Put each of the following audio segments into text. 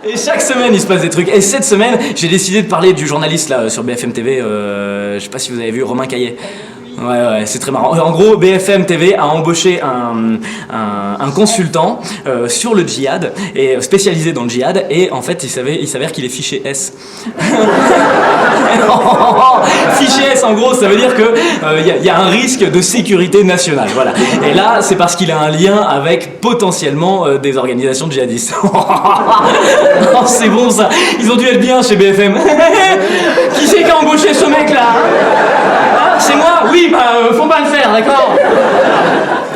Et chaque semaine il se passe des trucs. Et cette semaine j'ai décidé de parler du journaliste là sur BFM TV, je sais pas si vous avez vu, Romain Caillet. Ouais, c'est très marrant. En gros, BFM TV a embauché un consultant sur le djihad, et spécialisé dans le djihad, et en fait, il s'avère qu'il est fiché S. Fiché S, en gros, ça veut dire que y a un risque de sécurité nationale, voilà. Et là, c'est parce qu'il a un lien avec potentiellement des organisations djihadistes. Oh, c'est bon ça. Ils ont dû être bien chez BFM. Qui c'est qui a embauché ce mec-là? C'est moi? Oui, faut pas le faire, d'accord?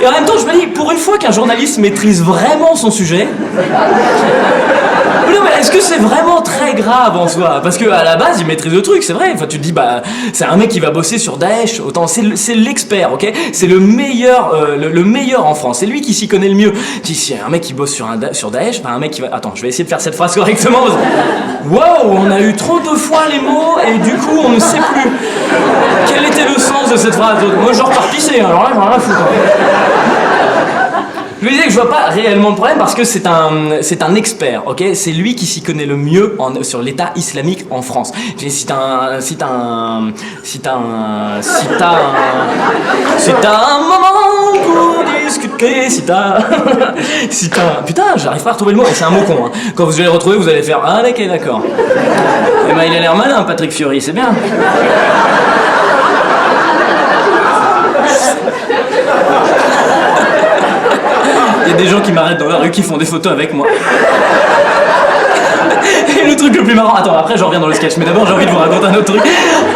Et en même temps, je me dis, pour une fois qu'un journaliste maîtrise vraiment son sujet... Non, mais est-ce que c'est vraiment très grave en soi? Parce qu'à la base, il maîtrise le truc, c'est vrai. Enfin, tu te dis, c'est un mec qui va bosser sur Daesh, autant, c'est l'expert, ok? C'est le meilleur en France, c'est lui qui s'y connaît le mieux. Si c'est un mec qui bosse sur Daesh, un mec qui va... Attends, je vais essayer de faire cette phrase correctement. Wow, on a eu trop de fois les mots, et du coup, on ne sait plus. Quel était le sens de cette phrase? Moi, je repars pisser, alors là, j'en ai rien à foutre. Je lui disais que je vois pas réellement le problème parce que c'est un expert, ok? C'est lui qui s'y connaît le mieux sur l'État islamique en France. Si t'as un moment pour discuter, putain, j'arrive pas à retrouver le mot, et c'est un mot con, hein. Quand vous allez le retrouver, vous allez faire, ah, ok, d'accord. Eh ben, il a l'air malin, Patrick Fiori, c'est bien. Il y a des gens qui m'arrêtent dans la rue, qui font des photos avec moi. Et le truc le plus marrant... Attends, après, j'en reviens dans le sketch. Mais d'abord, j'ai envie de vous raconter un autre truc.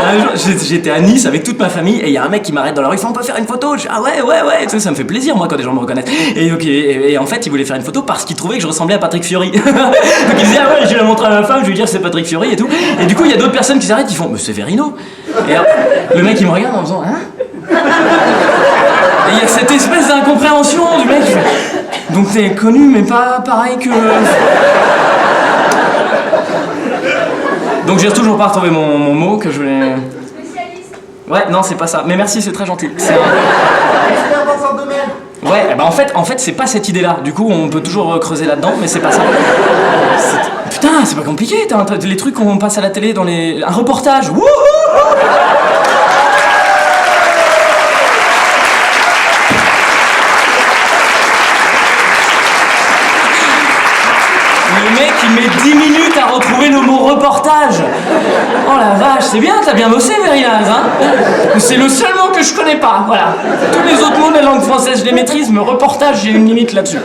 Un jour, j'étais à Nice avec toute ma famille, et il y a un mec qui m'arrête dans la rue. Il fait, on peut faire une photo? Je dis, ah ouais. Tu sais, ça me fait plaisir, moi, quand des gens me reconnaissent. Et en fait, il voulait faire une photo parce qu'il trouvait que je ressemblais à Patrick Fiori. Donc il disait, ah ouais, je vais la montrer à ma femme, je vais lui dire c'est Patrick Fiori et tout. Et du coup, il y a d'autres personnes qui s'arrêtent, qui font, mais c'est Verino. Et alors, le mec, il me regarde en me disant, hein? Et il y a cette espèce d'incompréhension du mec. Donc t'es connu, mais pas pareil que... Donc j'ai toujours pas retrouvé mon mot que je voulais... Ouais, non, c'est pas ça. Mais merci, c'est très gentil. C'est Expert dans son domaine. Ouais, bah en fait, c'est pas cette idée-là. Du coup, on peut toujours creuser là-dedans, mais c'est pas ça. Putain, c'est pas compliqué. Les trucs qu'on passe à la télé dans les... Un reportage. Wouhou! Le mec, il met 10 minutes à retrouver le mot reportage. Oh la vache, c'est bien, t'as bien bossé, Mérinaz, hein? C'est le seul mot que je connais pas, voilà. Tous les autres mots de la langue française, je les maîtrise, mais reportage, j'ai une limite là-dessus.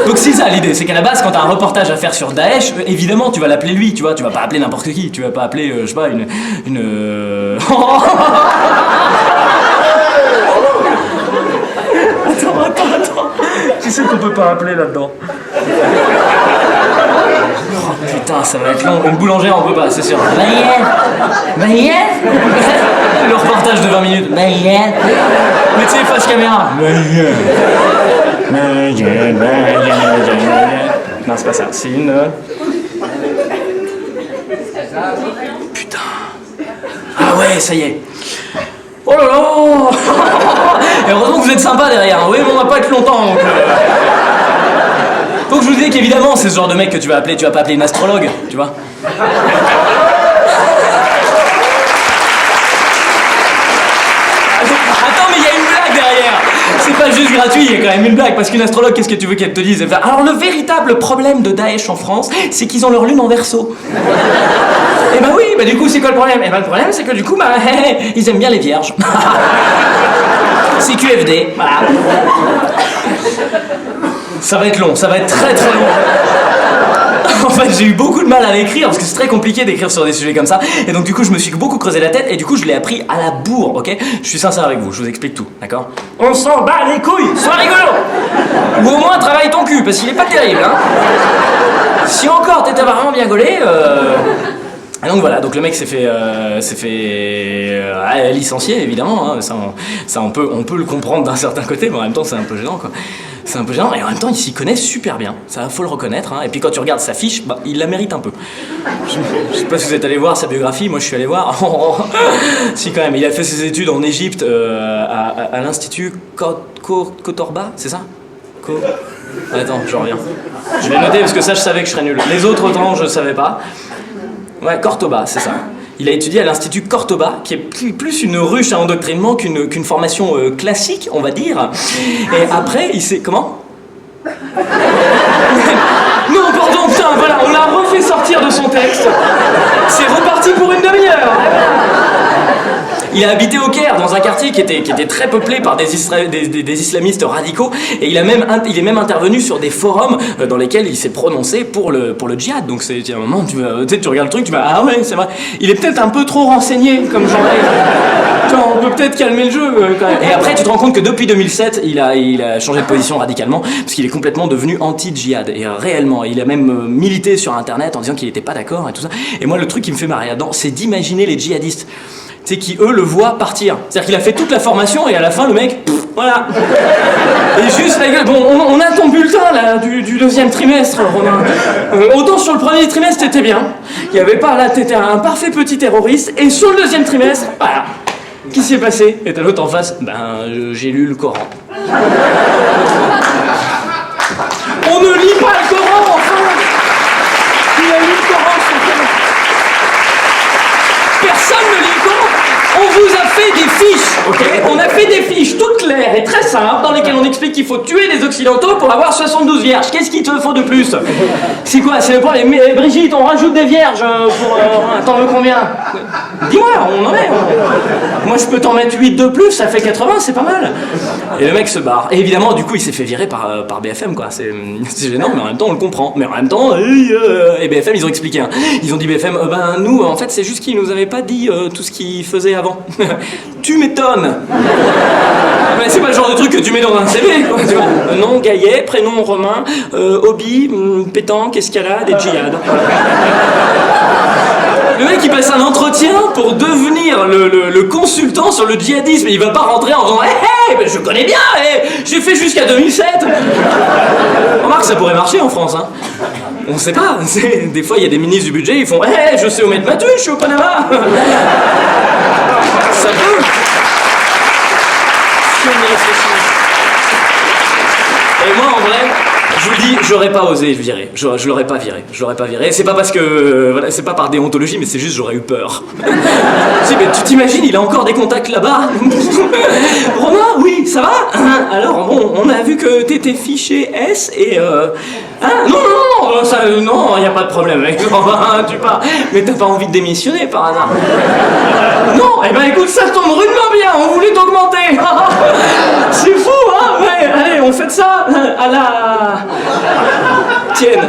Donc c'est ça l'idée, c'est qu'à la base, quand t'as un reportage à faire sur Daesh, évidemment, tu vas l'appeler lui, tu vois, tu vas pas appeler n'importe qui, tu vas pas appeler, je sais pas, une... Attends. Qui c'est qu'on peut pas appeler là-dedans? Oh putain, ça va être long. Une boulangère, on peut pas, c'est sûr. Maïen. Le reportage de 20 minutes. Maïen. Mais tu sais, face caméra. Maïen. Non, c'est pas ça. C'est une... Putain. Ah ouais, ça y est. Oh là là. Et heureusement que vous êtes sympa derrière. Oui, mais on va pas être longtemps, donc... Donc je vous disais qu'évidemment, c'est ce genre de mec que tu vas appeler, tu vas pas appeler une astrologue, tu vois. Attends, mais il y a une blague derrière. C'est pas juste gratuit, il y a quand même une blague, parce qu'une astrologue, qu'est-ce que tu veux qu'elle te dise? Elle fait, alors le véritable problème de Daesh en France, c'est qu'ils ont leur lune en Verseau. Et bah oui, bah du coup, c'est quoi le problème? Et bah le problème, c'est que du coup, ils aiment bien les vierges. C'est QFD, voilà. Ça va être long, ça va être très très long. En fait, j'ai eu beaucoup de mal à l'écrire parce que c'est très compliqué d'écrire sur des sujets comme ça. Et donc du coup, je me suis beaucoup creusé la tête et du coup, je l'ai appris à la bourre, ok? Je suis sincère avec vous, je vous explique tout, d'accord? On s'en bat les couilles, sois rigolo! Ou au moins, travaille ton cul, parce qu'il est pas terrible, hein? Si encore t'étais vraiment bien gaulé, Et donc voilà, donc le mec s'est fait licencier évidemment, hein. Ça on peut le comprendre d'un certain côté, mais en même temps c'est un peu gênant quoi. C'est un peu gênant et en même temps il s'y connaît super bien, ça faut le reconnaître, hein. Et puis quand tu regardes sa fiche, bah, il la mérite un peu. Je sais pas si vous êtes allé voir sa biographie, moi je suis allé voir. Si quand même, il a fait ses études en Égypte à l'institut Kotorba, c'est ça? Attends, je reviens. Je l'ai noté parce que ça, je savais que je serais nul. Les autres, autant, je savais pas. Ouais, Cordoba, c'est ça. Il a étudié à l'Institut Cordoba, qui est plus une ruche à endoctrinement qu'une formation classique, on va dire. Et après, il s'est... Comment? Non, pardon, putain, voilà, on l'a refait sortir de son texte. C'est reparti pour une demi-heure. Il a habité au Caire, dans un quartier qui était très peuplé par des islamistes radicaux, et il est même intervenu sur des forums dans lesquels il s'est prononcé pour le djihad. Donc c'est un moment, tu regardes le truc, tu vas ah ouais, c'est vrai. Il est peut-être un peu trop renseigné comme genre. Tu vois, on peut peut-être calmer le jeu quand même. Et après, tu te rends compte que depuis 2007, il a changé de position radicalement, parce qu'il est complètement devenu anti-djihad. Et réellement, il a même milité sur Internet en disant qu'il n'était pas d'accord et tout ça. Et moi, le truc qui me fait marrer là-dedans, c'est d'imaginer les djihadistes. C'est qui, eux, le voient partir. C'est-à-dire qu'il a fait toute la formation et à la fin, le mec, voilà. Et juste la gueule. Bon, on a ton bulletin, là, du deuxième trimestre, Romain. Autant sur le premier trimestre, t'étais bien. Il y avait pas, là, t'étais un parfait petit terroriste. Et sur le deuxième trimestre, voilà. Qu'est-ce qui s'est passé? Et t'as l'autre en face, j'ai lu le Coran. On ne lit pas le Coran, enfin. Il a lu le Coran, son frère. Personne ne lit le Coran. On vous a fait des fiches, ok? On a fait des fiches toutes claires et très simples dans lesquelles on explique qu'il faut tuer les Occidentaux pour avoir 72 vierges. Qu'est-ce qu'il te faut de plus? C'est quoi? C'est le problème. Mais Brigitte, on rajoute des vierges pour... t'en veux combien? Dis-moi, on en est. Moi, je peux t'en mettre 8 de plus, ça fait 80, c'est pas mal. Et le mec se barre. Et évidemment, du coup, il s'est fait virer par BFM, quoi. C'est gênant, mais en même temps, on le comprend. Mais en même temps, et BFM, ils ont expliqué. Hein. Ils ont dit BFM, nous, en fait, c'est juste qu'ils nous avaient pas dit tout ce qu'ils faisaient avant. Tu m'étonnes. Mais c'est pas le genre de truc que tu mets dans un CV, quoi, tu vois. Nom Gaillet, prénom Romain, hobby, pétanque, escalade et djihad. Le mec il passe un entretien pour devenir le consultant sur le djihadisme. Il va pas rentrer en disant hey, je connais bien, j'ai fait jusqu'à 2007. Remarque, ça pourrait marcher en France, hein. On sait pas, des fois il y a des ministres du budget, ils font je sais où mettre ma thune, je suis au Panama. Ça peut. Si on y réfléchit. Et moi en vrai, je vous dis, j'aurais pas osé le virer. Je l'aurais pas viré. Je l'aurais pas viré. C'est pas parce que. Voilà, c'est pas par déontologie, mais c'est juste j'aurais eu peur. Si, mais tu t'imagines, il a encore des contacts là-bas. Romain, oui, ça va? Alors, bon, on a vu que t'étais fiché S et. Non, y a pas de problème avec Romain, tu pars. Mais t'as pas envie de démissionner par hasard? Non, écoute, ça tombe rudement bien, on voulait t'augmenter. C'est fou, hein? Ouais, allez, on fait ça à la tienne.